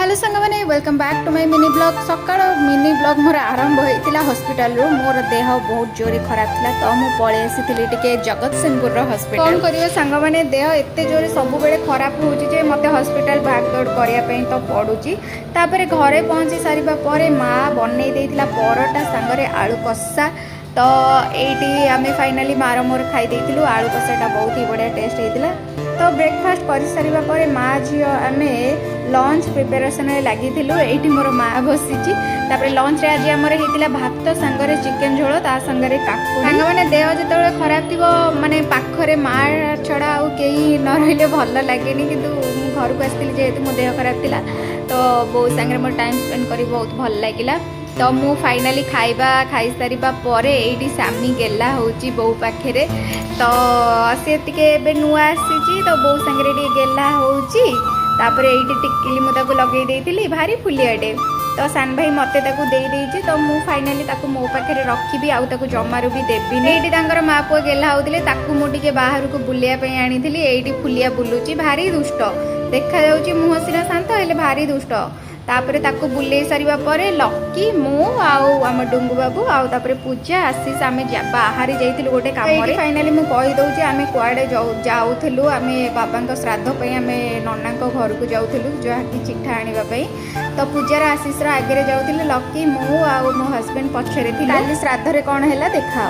Hello सांग मैंने welcome back to my mini blog. सकाळ मिनी ब्लॉग मोर आरंभ होता हॉस्पिटल रू। मोर देह बहुत जोरे खराब था तो मुझे पलि आसी जगत सिंहपुर हॉस्पिटल। कौन करिए सांग मैंने देह एत जोरे सब बेले खराब होचे मत हॉस्पिटल भागदौड़ करने तो पड़ुची। तापर घरे पहुँची सारिबा परे माँ बनई देइथिला परोटा सांगरे आलू कषा। तो ये आम फाइनाली मार मोर खाई देइथिलु। आलू कषाटा बहुत ही बढ़िया टेस्ट होता। तो ब्रेकफास्ट कर सारिबा परे माँ झील आम लंच प्रिपेरेसन लगी ये मोर माँ बसी। लंच रे आज आमर होता भात सांगरे चिकेन झोल ता सांगरे काकुड़ी। सांग मैंने देह जो खराब थी माने पाखरे माँ छड़ा आउ कहीं न रही भल लगे कि घर को आसती जेहेतु मो देह खराब थिला तो बो सांगे मोर टाइम स्पेंड कर बहुत भल लगिला। तो मु फाइनाली खाइबा खाई सारिबा परे एठी सामी गेला होची बो पाखरे। तो से टिके नुआ आसी तो बो सांगे टिके गेला होची। तापर ये टिकिली मुझे लगे देती भारी फुलियाटे तो सान भाई मते ताकू दे देइछि। तो मु फाइनाली ताकू मो पाखे रखी आउ ताकू जमारू भी देविनी। ये तांकर माँ पुआ गेला होते ताकू मुझे बाहर को बुलाया आनी ये फुलिया बुलूची भारी दुष्ट देखा जाऊँगी। मुह सीना शांत हेले भारी दुष्ट। तापर ताकू बुले सारिबा परे लकी मु आम डुंगु बाबू आउे पूजा आशीष आम बाहरी जाइलु गोटे काम। फाइनाली मुझे कही दौची आम कुआडे जाऊलु आम बाबा श्राद्ध आम नना घर को जाऊलु जहाँकि चिठा आने। तो पूजार आशीष आगे जाऊँ लकी मु मो हजबैंड पछरे थी। श्राद्ध कौन है देखा।